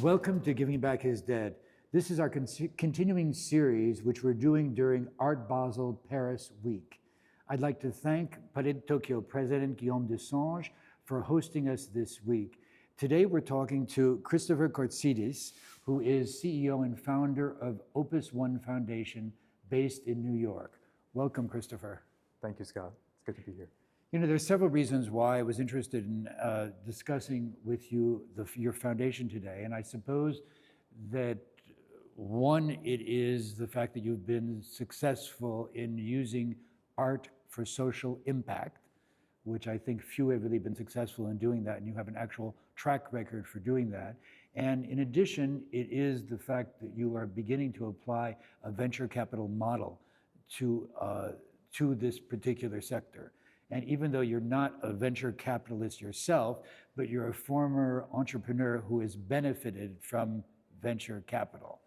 Welcome to Giving Back Is Dead. This is our continuing series, which we're doing during Art Basel Paris week. I'd like to thank Palais de Tokyo President Guillaume Desange for hosting us this week. Today we're talking to Christopher Coritsidis, who is CEO and founder of Opus One Foundation based in New York. Welcome, Christopher. Thank you, Scott. It's good to be here. You know, there's several reasons why I was interested in discussing with you your foundation today. And I suppose that one, it is the fact that you've been successful in using art for social impact, which I think few have really been successful in doing that, and you have an actual track record for doing that. And in addition, it is the fact that you are beginning to apply a venture capital model to this particular sector. And even though you're not a venture capitalist yourself, but you're a former entrepreneur who has benefited from venture capital.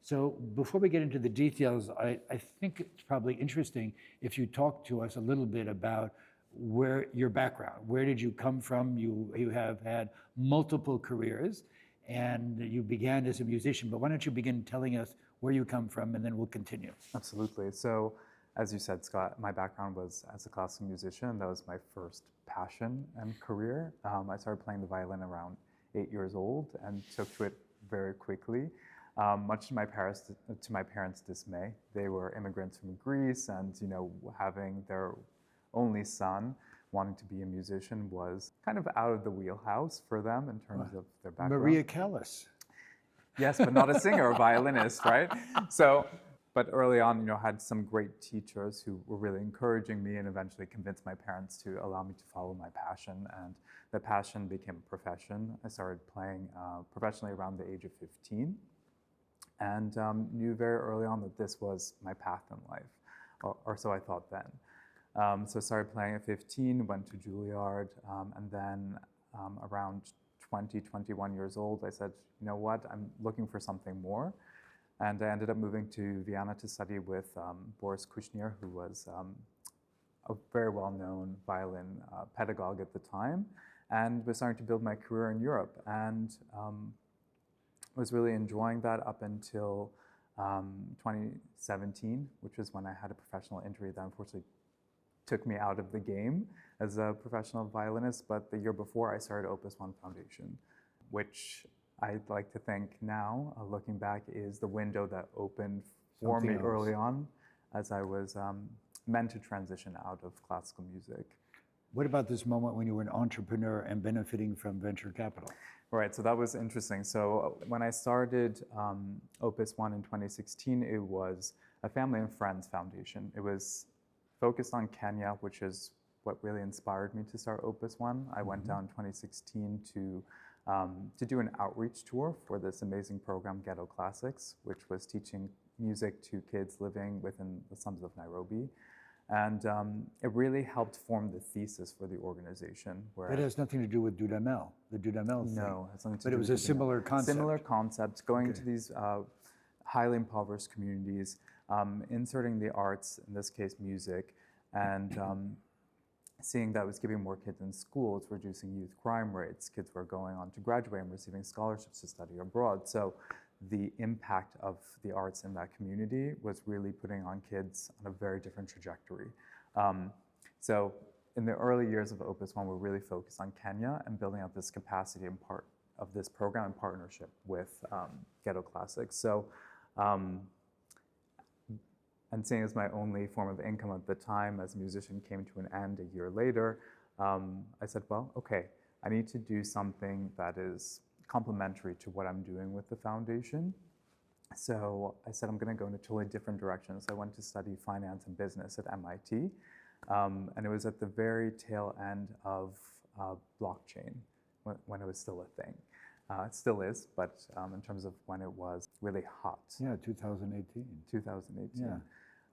So before we get into the details, I think it's probably interesting if you talk to us a little bit about where your background, where did you come from? You have had multiple careers and you began as a musician, but why don't you begin telling us where you come from and then we'll continue. Absolutely. So, as you said, Scott, my background was as a classical musician. That was my first passion and career. I started playing the violin around 8 years old and took to it very quickly, much to my parents' dismay. They were immigrants from Greece, and having their only son wanting to be a musician was kind of out of the wheelhouse for them in terms of their background. Maria Callas. Yes, but not a singer or violinist, right? But early on, had some great teachers who were really encouraging me and eventually convinced my parents to allow me to follow my passion. And the passion became a profession. I started playing professionally around the age of 15 and knew very early on that this was my path in life, or so I thought then. So I started playing at 15, went to Juilliard, and then around 20, 21 years old, I said, you know what, I'm looking for something more. And I ended up moving to Vienna to study with Boris Kushner, who was a very well-known violin pedagogue at the time, and was starting to build my career in Europe. And was really enjoying that up until 2017, which was when I had a professional injury that unfortunately took me out of the game as a professional violinist. But the year before, I started Opus One Foundation, which I'd like to think now, looking back, is the window that opened for me early on as I was meant to transition out of classical music. What about this moment when you were an entrepreneur and benefiting from venture capital? Right, so that was interesting. So when I started Opus One in 2016, it was a family and friends foundation. It was focused on Kenya, which is what really inspired me to start Opus One. I went down in 2016 to do an outreach tour for this amazing program, Ghetto Classics, which was teaching music to kids living within the slums of Nairobi. And it really helped form the thesis for the organization. Where it has nothing to do with Dudamel, the Dudamel thing. No, it has nothing to do with But it was a similar concept. Similar concept, going to these highly impoverished communities, inserting the arts, in this case music, and seeing that it was giving more kids in schools, reducing youth crime rates. Kids were going on to graduate and receiving scholarships to study abroad. So the impact of the arts in that community was really putting on kids on a very different trajectory. So in the early years of Opus One, we're really focused on Kenya and building up this capacity and part of this program in partnership with Ghetto Classics. So, and seeing as my only form of income at the time as a musician came to an end a year later, I said, well, okay, I need to do something that is complementary to what I'm doing with the foundation. So I said, I'm going to go in a totally different direction. So I went to study finance and business at MIT. And it was at the very tail end of blockchain when it was still a thing. It still is, but in terms of when it was really hot. Yeah, 2018. 2018. Yeah.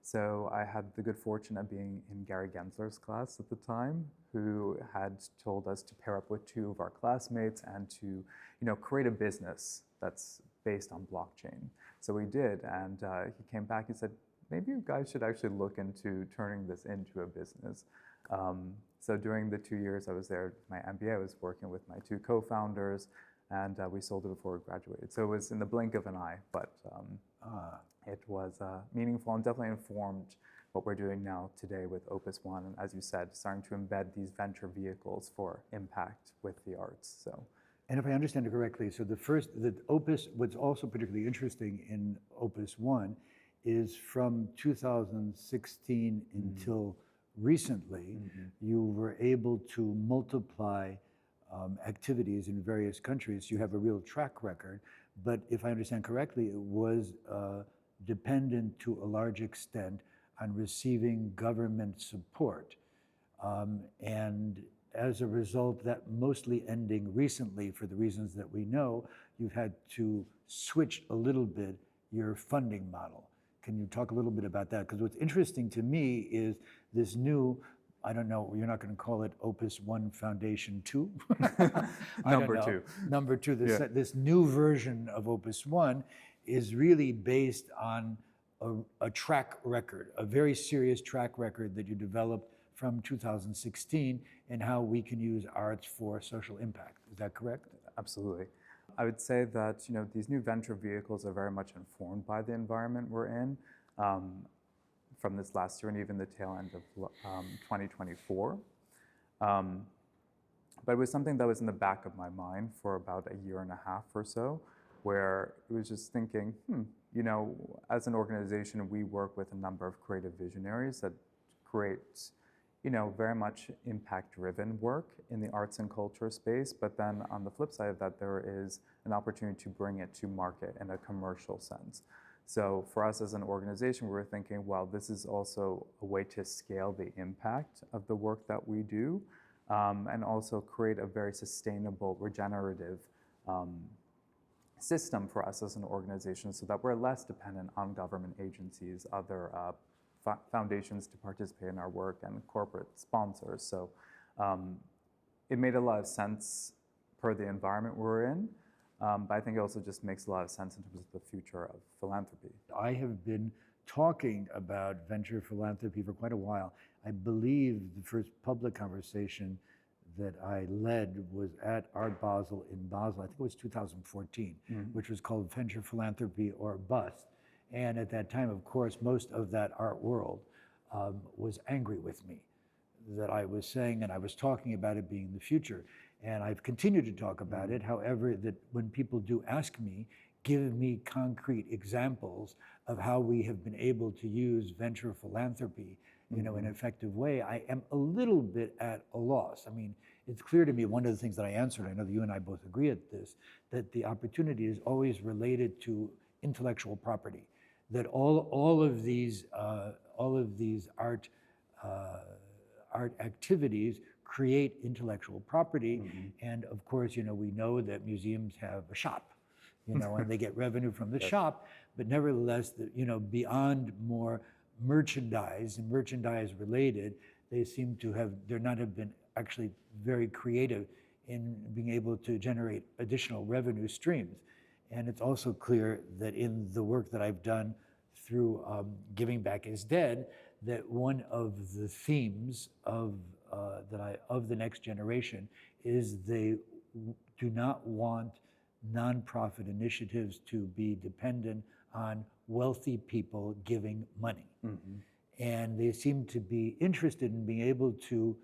So I had the good fortune of being in Gary Gensler's class at the time, who had told us to pair up with two of our classmates and to, create a business that's based on blockchain. So we did, and he came back and said, maybe you guys should actually look into turning this into a business. So during the 2 years I was there, my MBA, I was working with my two co-founders, and we sold it before we graduated. So it was in the blink of an eye, but it was meaningful and definitely informed what we're doing now today with Opus One, and as you said, starting to embed these venture vehicles for impact with the arts. So, and if I understand it correctly, so the Opus, what's also particularly interesting in Opus One is from 2016 until recently, you were able to multiply activities in various countries. You have a real track record, but if I understand correctly, it was dependent to a large extent on receiving government support. And as a result, that mostly ending recently for the reasons that we know, you've had to switch a little bit your funding model. Can you talk a little bit about that? Because what's interesting to me is this new, I don't know, you're not going to call it Opus One Foundation 2? Number two. Number two, this new version of Opus One is really based on a track record, a very serious track record that you developed from 2016 and how we can use arts for social impact. Is that correct? Absolutely. I would say that these new venture vehicles are very much informed by the environment we're in from this last year and even the tail end of 2024. But it was something that was in the back of my mind for about a year and a half or so, where it was just thinking, as an organization, we work with a number of creative visionaries that create, very much impact-driven work in the arts and culture space. But then on the flip side of that, there is an opportunity to bring it to market in a commercial sense. So for us as an organization, we were thinking, well, this is also a way to scale the impact of the work that we do, and also create a very sustainable, regenerative system for us as an organization so that we're less dependent on government agencies, other foundations to participate in our work, and corporate sponsors. So it made a lot of sense per the environment we're in, but I think it also just makes a lot of sense in terms of the future of philanthropy. I have been talking about venture philanthropy for quite a while. I believe the first public conversation that I led was at Art Basel in Basel. I think it was 2014, which was called Venture Philanthropy or Bust. And at that time, of course, most of that art world was angry with me that I was saying, and I was talking about it being the future. And I've continued to talk about it. However, that when people do ask me, give me concrete examples of how we have been able to use venture philanthropy in an effective way, I am a little bit at a loss. I mean, it's clear to me, one of the things that I answered, I know that you and I both agree at this, that the opportunity is always related to intellectual property, that all of these art activities create intellectual property. And of course, we know that museums have a shop, and they get revenue from the shop, but nevertheless, beyond more merchandise and merchandise related, they seem to have not have been actually very creative in being able to generate additional revenue streams. And it's also clear that in the work that I've done through Giving Back is Dead, that one of the themes of the next generation is they do not want nonprofit initiatives to be dependent on wealthy people giving money. And they seem to be interested in being able to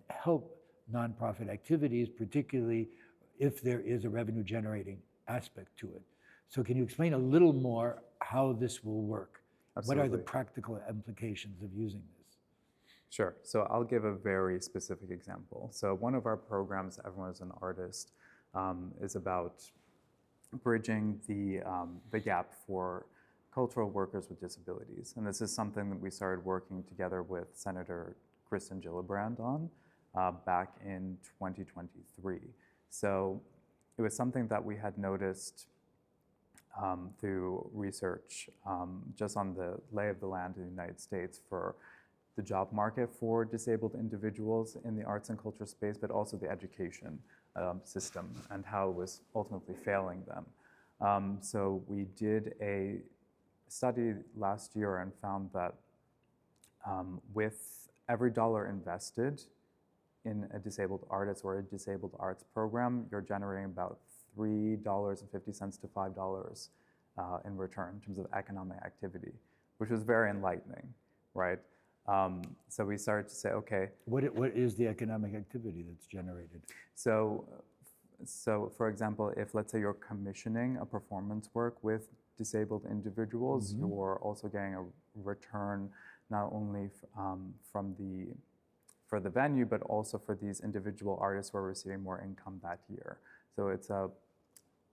help nonprofit activities, particularly if there is a revenue generating aspect to it. So can you explain a little more how this will work? Absolutely. What are the practical implications of using this? Sure. So I'll give a very specific example. So one of our programs, Everyone is an Artist, is about bridging the gap for cultural workers with disabilities. And this is something that we started working together with Senator Kristen Gillibrand on back in 2023. So it was something that we had noticed through research just on the lay of the land in the United States for the job market for disabled individuals in the arts and culture space, but also the education system and how it was ultimately failing them. So we did a study last year and found that with every dollar invested in a disabled artist or a disabled arts program, you're generating about $3.50 to $5 in return in terms of economic activity, which was very enlightening, right? So we started to say, okay. What is the economic activity that's generated? So for example, if let's say you're commissioning a performance work with disabled individuals, you're also getting a return not only for the venue, but also for these individual artists who are receiving more income that year. So it's a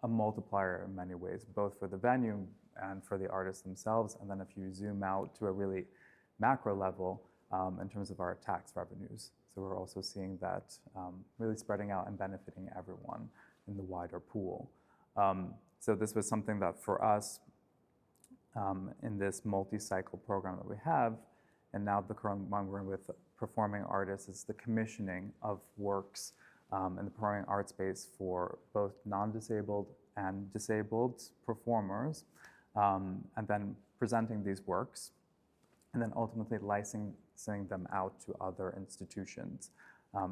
multiplier in many ways, both for the venue and for the artists themselves. And then if you zoom out to a really macro level in terms of our tax revenues. So we're also seeing that really spreading out and benefiting everyone in the wider pool. So this was something that for us in this multi-cycle program that we have, and now the current one we're in with performing artists, is the commissioning of works in the performing arts space for both non-disabled and disabled performers, and then presenting these works, and then ultimately licensing them out to other institutions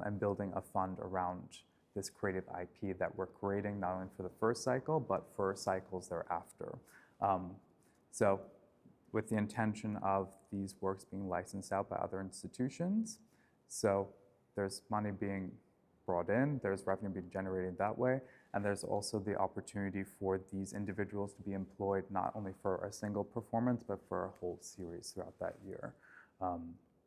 and building a fund around this creative IP that we're creating not only for the first cycle, but for cycles thereafter. So with the intention of these works being licensed out by other institutions. So there's money being brought in, there's revenue being generated that way, and there's also the opportunity for these individuals to be employed not only for a single performance, but for a whole series throughout that year.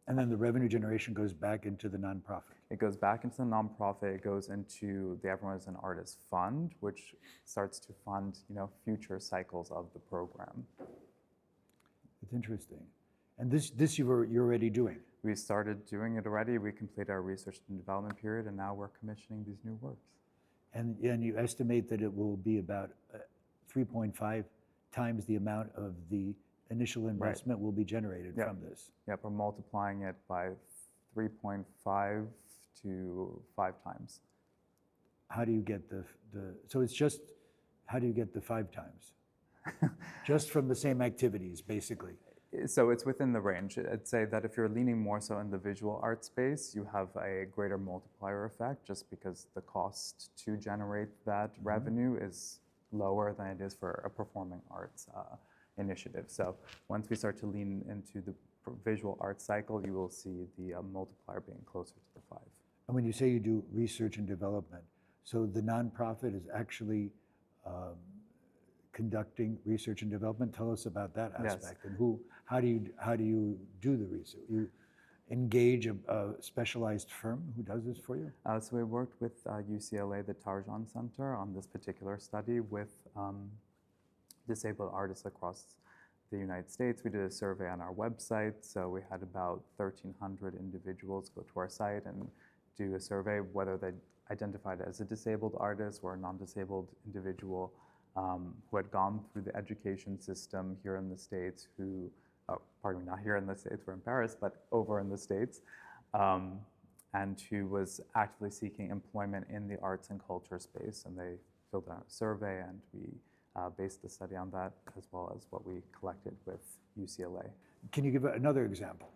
And then the revenue generation goes back into the nonprofit. It goes back into the nonprofit. It goes into the Everyone is an Artist Fund, which starts to fund, future cycles of the program. It's interesting. And this you're already doing. We started doing it already. We completed our research and development period, and now we're commissioning these new works. And you estimate that it will be about 3.5 times the amount of the initial investment will be generated from this. Yep, we're multiplying it by 3.5 to 5 times. How do you get so it's just, how do you get the 5 times? Just from the same activities, basically. So it's within the range. I'd say that if you're leaning more so in the visual art space, you have a greater multiplier effect just because the cost to generate that revenue is lower than it is for a performing arts initiative. So once we start to lean into the visual art cycle, you will see the multiplier being closer to the 5. And when you say you do research and development, so the nonprofit is actually conducting research and development. Tell us about that aspect. Yes. And how do you do the research? You engage a specialized firm who does this for you? So we worked with UCLA, the Tarjan Center, on this particular study with disabled artists across the United States. We did a survey on our website. So we had about 1,300 individuals go to our site and do a survey, whether they identified as a disabled artist or a non-disabled individual who had gone through the education system here in the States, not here in the States, we're in Paris, but over in the States, and who was actively seeking employment in the arts and culture space. And they filled out a survey, and we based the study on that, as well as what we collected with UCLA. Can you give another example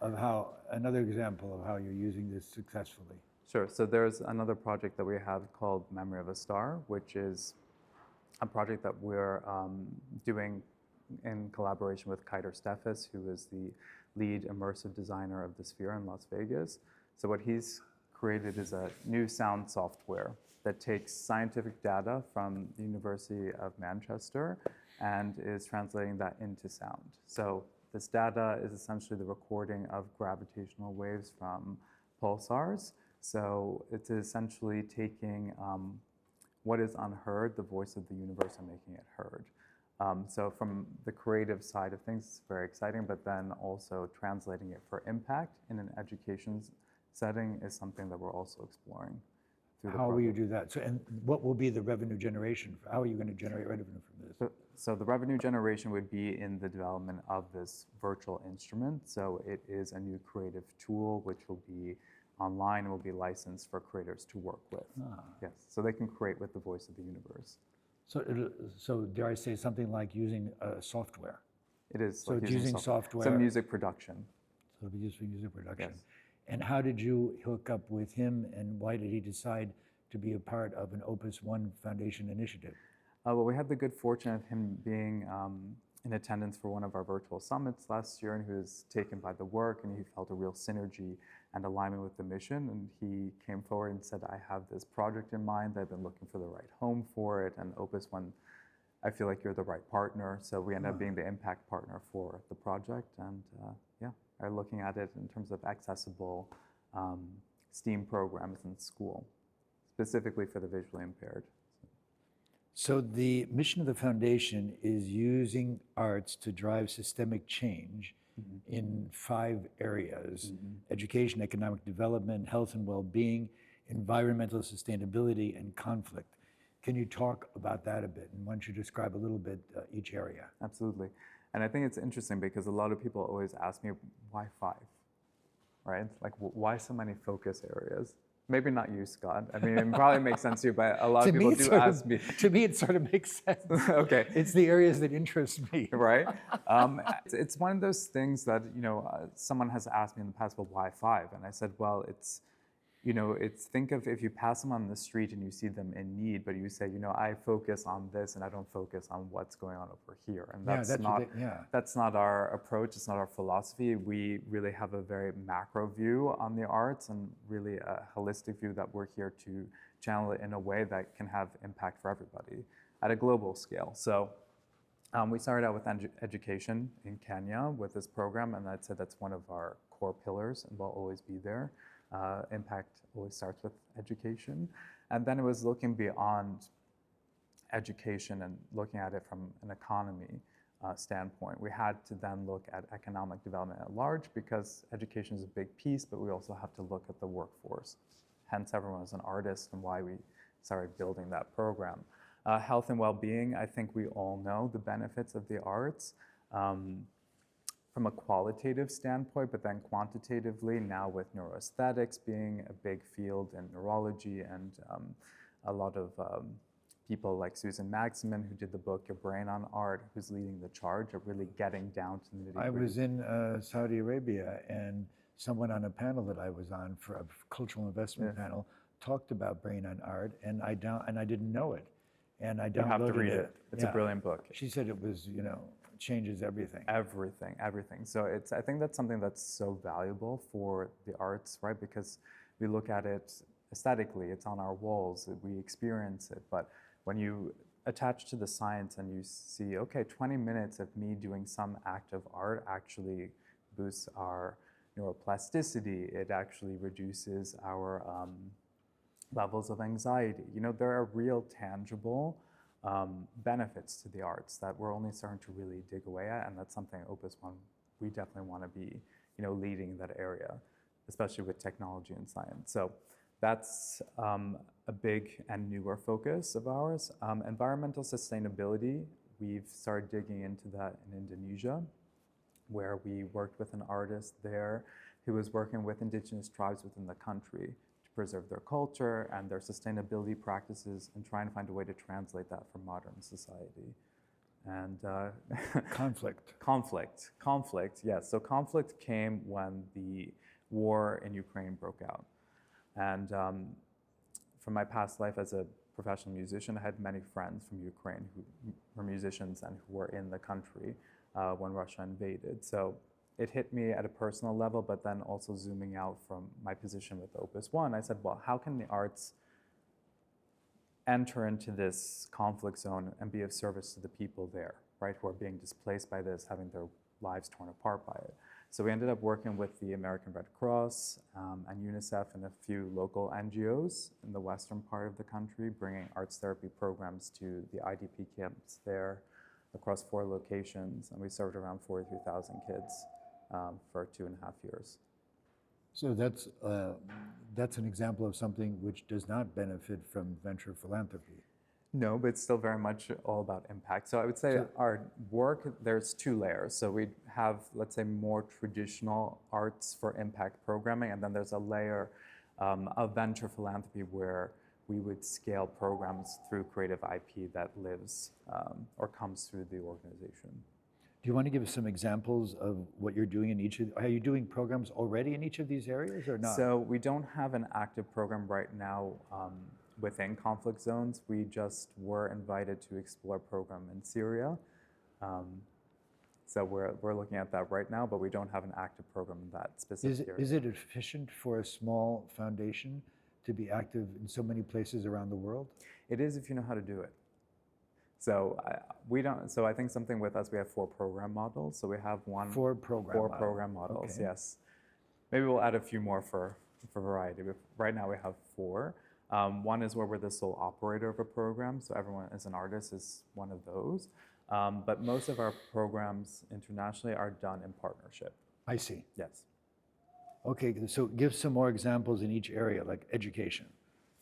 of how you're using this successfully? Sure. So there's another project that we have called Memory of a Star, which is a project that we're doing in collaboration with Kiter Steffes, who is the lead immersive designer of the Sphere in Las Vegas. So what he's created is a new sound software that takes scientific data from the University of Manchester and is translating that into sound. So this data is essentially the recording of gravitational waves from pulsars. So it's essentially taking what is unheard, the voice of the universe, and making it heard. So from the creative side of things, it's very exciting, but then also translating it for impact in an education setting is something that we're also exploring. How will you do that? So, and what will be the revenue generation? How are you going to generate revenue from this? So the revenue generation would be in the development of this virtual instrument. So it is a new creative tool which will be online and will be licensed for creators to work with. Yes, so they can create with the voice of the universe. So dare I say something like using software? It is. So like it's using software. So music production. So it'll be used for music production. Yes. And how did you hook up with him, and why did he decide to be a part of an Opus One Foundation initiative? Well, we had the good fortune of him being in attendance for one of our virtual summits last year, and he was taken by the work, and he felt a real synergy and alignment with the mission. And he came forward and said, I have this project in mind. I've been looking for the right home for it, and Opus One, I feel like you're the right partner. So we ended up being the impact partner for the project, and are looking at it in terms of accessible STEAM programs in school, specifically for the visually impaired. So the mission of the foundation is using arts to drive systemic change in 5 areas: education, economic development, health and well-being, environmental sustainability, and conflict. Can you talk about that a bit? And why don't you describe a little bit each area? Absolutely. And I think it's interesting because a lot of people always ask me, why 5, right? Like, why so many focus areas? Maybe not you, Scott. I mean, it probably makes sense to you, but a lot of people do ask me. To me, it sort of makes sense. Okay. It's the areas that interest me. Right? It's one of those things that, someone has asked me in the past, well, why 5? And I said, well, it's think of if you pass them on the street and you see them in need, but you say, I focus on this and I don't focus on what's going on over here. And that's not our approach. It's not our philosophy. We really have a very macro view on the arts and really a holistic view that we're here to channel it in a way that can have impact for everybody at a global scale. So we started out with education in Kenya with this program, and I'd say that's one of our core pillars and will always be there. Impact always starts with education. And then it was looking beyond education and looking at it from an economy standpoint. We had to then look at economic development at large because education is a big piece, but we also have to look at the workforce. Hence, everyone is an artist and why we started building that program. Health and well-being, I think we all know the benefits of the arts. From a qualitative standpoint, but then quantitatively now with neuroaesthetics being a big field in neurology and a lot of people like Susan Maximin, who did the book Your Brain on Art, who's leading the charge of really getting down to the nitty-gritty. I was in Saudi Arabia, and someone on a panel that I was on for a cultural investment panel talked about Brain on Art, and I didn't know it, and I downloaded it. You have to read it. It's a brilliant book. She said it was, changes everything. Everything. So I think that's something that's so valuable for the arts, right? Because we look at it aesthetically, it's on our walls, we experience it. But when you attach to the science and you see, okay, 20 minutes of me doing some act of art actually boosts our neuroplasticity, it actually reduces our levels of anxiety. There are real tangible benefits to the arts that we're only starting to really dig away at, and that's something Opus One, we definitely want to be, leading that area, especially with technology and science. So that's a big and newer focus of ours. Environmental sustainability, we've started digging into that in Indonesia, where we worked with an artist there who was working with indigenous tribes within the country preserve their culture and their sustainability practices and try and find a way to translate that for modern society. And conflict, yes. So conflict came when the war in Ukraine broke out. And from my past life as a professional musician, I had many friends from Ukraine who were musicians and who were in the country when Russia invaded. So it hit me at a personal level, but then also zooming out from my position with Opus One, I said, well, how can the arts enter into this conflict zone and be of service to the people there, right, who are being displaced by this, having their lives torn apart by it? So we ended up working with the American Red Cross and UNICEF and a few local NGOs in the western part of the country, bringing arts therapy programs to the IDP camps there across 4 locations, and we served around 43,000 kids for 2.5 years. So that's an example of something which does not benefit from venture philanthropy. No, but it's still very much all about impact. So I would say our work, there's 2 layers. So we have, let's say, more traditional arts for impact programming, and then there's a layer of venture philanthropy where we would scale programs through creative IP that lives or comes through the organization. Do you want to give us some examples of what you're doing in each of, are you doing programs already in each of these areas or not? So we don't have an active program right now within conflict zones. We just were invited to explore a program in Syria. So we're looking at that right now, but we don't have an active program in that specific area. Is it efficient for a small foundation to be active in so many places around the world? It is if you know how to do it. So we don't. So I think something with us, we have 4 program models. So we have four program models. Okay. Yes. Maybe we'll add a few more for variety. But right now we have 4. One is where we're the sole operator of a program. So everyone as an artist is one of those. But most of our programs internationally are done in partnership. I see. Yes. Okay, so give some more examples in each area, like education.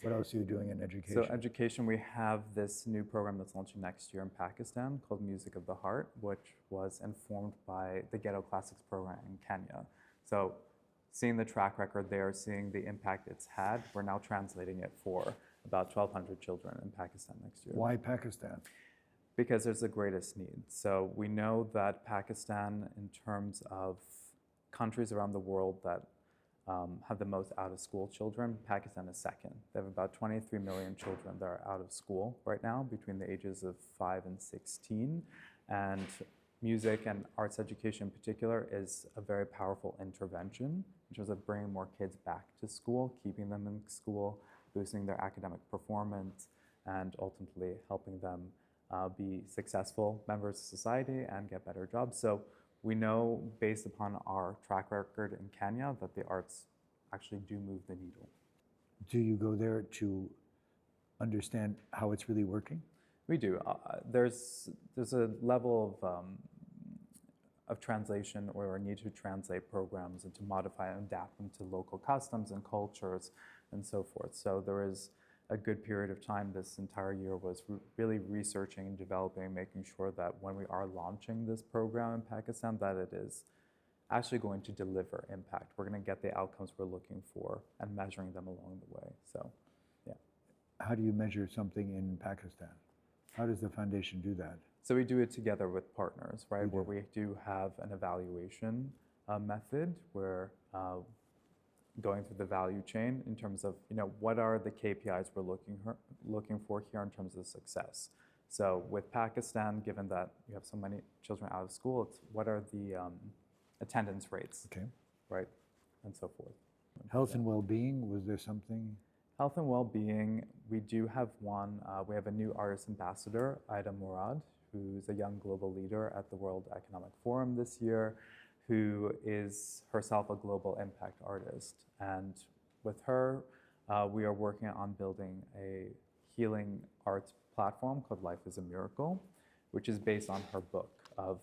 What else are you doing in education? So education, we have this new program that's launching next year in Pakistan called Music of the Heart, which was informed by the Ghetto Classics program in Kenya. So seeing the track record there, seeing the impact it's had, we're now translating it for about 1,200 children in Pakistan next year. Why Pakistan? Because there's the greatest need. So we know that Pakistan, in terms of countries around the world that have the most out-of-school children, Pakistan is second. They have about 23 million children that are out of school right now between the ages of 5 and 16. And music and arts education in particular is a very powerful intervention in terms of bringing more kids back to school, keeping them in school, boosting their academic performance, and ultimately helping them be successful members of society and get better jobs. So we know, based upon our track record in Kenya, that the arts actually do move the needle. Do you go there to understand how it's really working? We do. There's a level of translation or a need to translate programs and to modify and adapt them to local customs and cultures and so forth. So there is a good period of time this entire year was really researching and developing, making sure that when we are launching this program in Pakistan, that it is actually going to deliver impact. We're going to get the outcomes we're looking for and measuring them along the way. So, yeah. How do you measure something in Pakistan? How does the foundation do that? So we do it together with partners, right? Where we do have an evaluation method where going through the value chain in terms of, what are the KPIs we're looking for here in terms of success. So with Pakistan, given that you have so many children out of school, it's what are the attendance rates, okay, right, and so forth. Health and well-being, was there something? Health and well-being, we do have one. We have a new artist ambassador, Ida Murad, who's a young global leader at the World Economic Forum this year, who is herself a global impact artist. And with her, we are working on building a healing arts platform called Life is a Miracle, which is based on her book of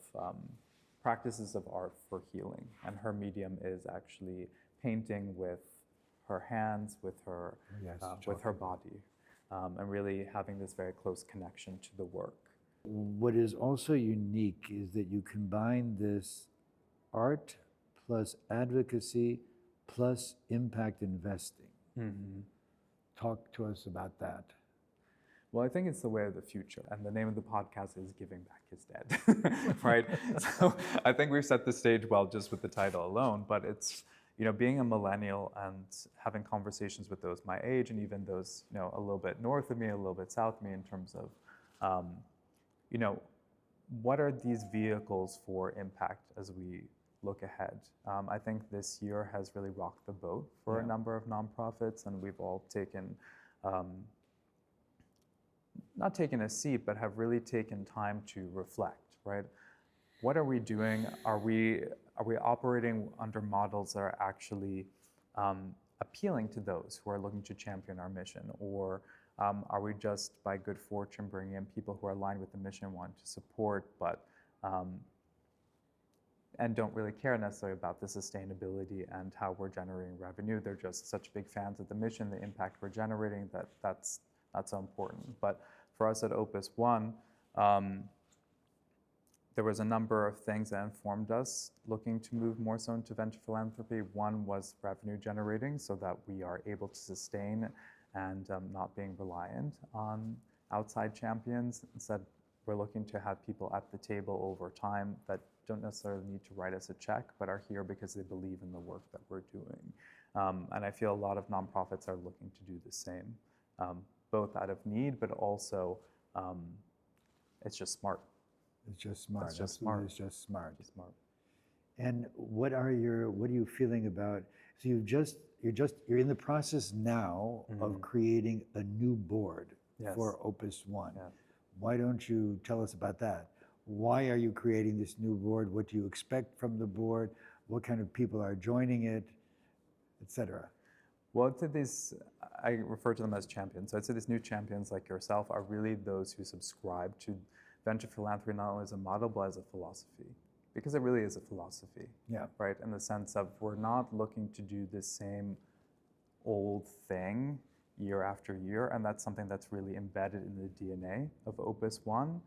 practices of art for healing. And her medium is actually painting with her hands, with her, with her body, and really having this very close connection to the work. What is also unique is that you combine this art plus advocacy plus impact investing. Mm-hmm. Talk to us about that. Well, I think it's the way of the future. And the name of the podcast is Giving Back is Dead, right? So I think we've set the stage well just with the title alone, but it's, being a millennial and having conversations with those my age and even those, a little bit north of me, a little bit south of me in terms of, what are these vehicles for impact as we look ahead? I think this year has really rocked the boat for a number of nonprofits, and we've all taken, not taken a seat, but have really taken time to reflect, right? What are we doing? Are we operating under models that are actually appealing to those who are looking to champion our mission? Or are we just, by good fortune, bringing in people who are aligned with the mission, want to support, but and don't really care necessarily about the sustainability and how we're generating revenue? They're just such big fans of the mission, the impact we're generating, that's not so important. But for us at Opus One, there was a number of things that informed us looking to move more so into venture philanthropy. One was revenue generating, so that we are able to sustain and not being reliant on outside champions. Instead, we're looking to have people at the table over time that don't necessarily need to write us a check, but are here because they believe in the work that we're doing. And I feel a lot of nonprofits are looking to do the same. both out of need, but also it's just smart. It's just smart. It's just Absolutely, smart. It's just smart. Just smart. And what are you feeling about? So you're in the process now of creating a new board Yes. for Opus One. Yeah. Why don't you tell us about that? Why are you creating this new board? What do you expect from the board? What kind of people are joining it, et cetera? Well, I'd say these, I refer to them as champions. So I'd say these new champions like yourself are really those who subscribe to venture philanthropy not only as a model, but as a philosophy. Because it really is a philosophy, Yeah. right? In the sense of we're not looking to do the same old thing year after year, and that's something that's really embedded in the DNA of Opus One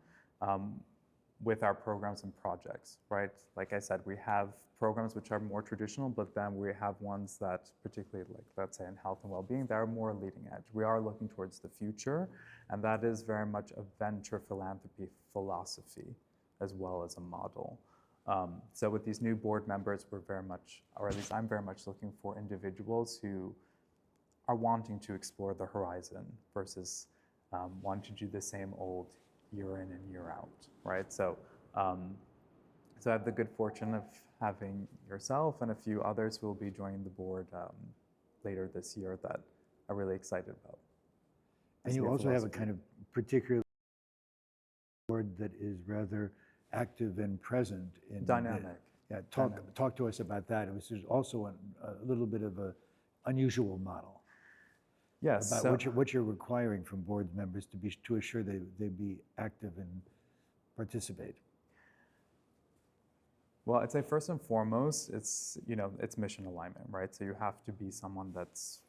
with our programs and projects, right? Like I said, we have programs which are more traditional, but then we have ones that, particularly like, let's say in health and well-being, that are more leading edge. We are looking towards the future, and that is very much a venture philanthropy philosophy as well as a model. So with these new board members, we're very much, or at least I'm very much looking for individuals who are wanting to explore the horizon versus wanting to do the same old year in and year out, right? So, so I have the good fortune of having yourself and a few others who will be joining the board later this year that I'm really excited about. And you also have a kind of particular board that is rather active and present in Dynamic. Yeah, talk to us about that. It was also a little bit of an unusual model. Yes. About what you're requiring from board members to assure they be active and participate. Well, I'd say first and foremost, it's mission alignment, right? So you have to be someone that's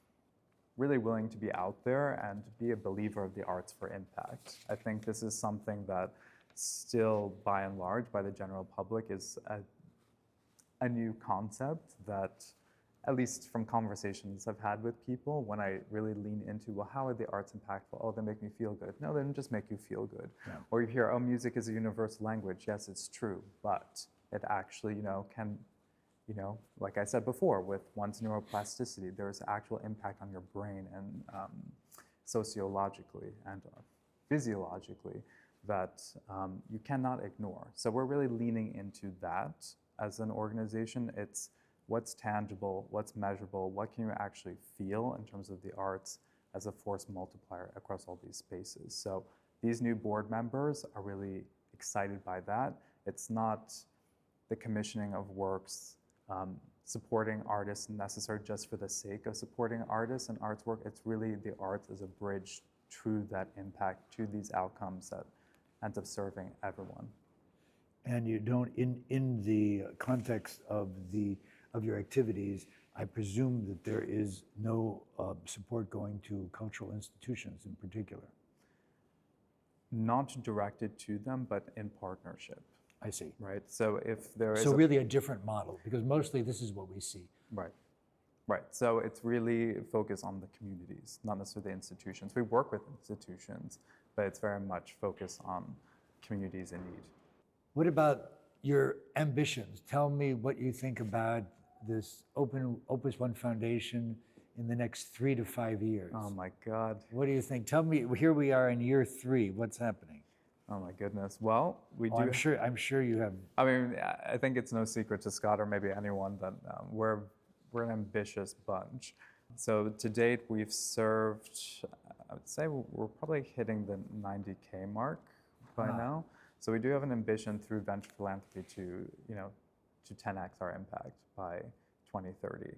really willing to be out there and be a believer of the arts for impact. I think this is something that still, by and large, by the general public, is a new concept that, at least from conversations I've had with people, when I really lean into, well, how are the arts impactful? Oh, they make me feel good. No, they don't just make you feel good. Yeah. Or you hear, oh, music is a universal language. Yes, it's true, but it actually, can, like I said before, with one's neuroplasticity, there's actual impact on your brain and sociologically and physiologically that you cannot ignore. So we're really leaning into that as an organization. It's what's tangible, what's measurable, what can you actually feel in terms of the arts as a force multiplier across all these spaces. So these new board members are really excited by that. It's not the commissioning of works, supporting artists necessary just for the sake of supporting artists and arts work. It's really the arts as a bridge to that impact, to these outcomes that ends up serving everyone. And you don't, in the context of your activities, I presume that there is no support going to cultural institutions in particular. Not directed to them, but in partnership. I see. Right. So if there is really a different model, because mostly this is what we see. Right. Right. So it's really focused on the communities, not necessarily the institutions. We work with institutions, but it's very much focused on communities in need. What about your ambitions? Tell me what you think about this Opus One Foundation in the next 3 to 5 years. Oh my God. What do you think? Tell me, here we are in year 3, what's happening? Oh my goodness. Well, we do. I'm sure you have. I mean, I think it's no secret to Scott or maybe anyone that we're an ambitious bunch. So to date, we've served, I would say we're probably hitting the 90K mark by now. So we do have an ambition through venture philanthropy to 10x our impact by 2030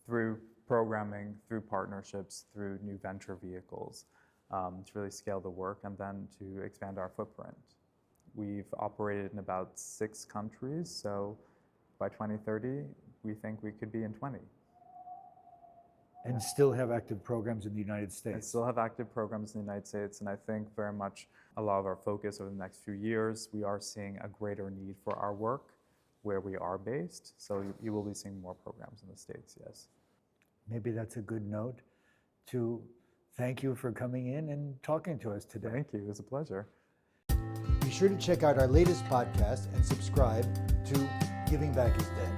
through programming, through partnerships, through new venture vehicles to really scale the work and then to expand our footprint. We've operated in about 6 countries, so by 2030, we think we could be in 20. And still have active programs in the United States. And still have active programs in the United States, and I think very much a lot of our focus over the next few years, we are seeing a greater need for our work where we are based. So you will be seeing more programs in the States, yes. Maybe that's a good note to thank you for coming in and talking to us today. Thank you, it was a pleasure. Be sure to check out our latest podcast and subscribe to Giving Back is Dead.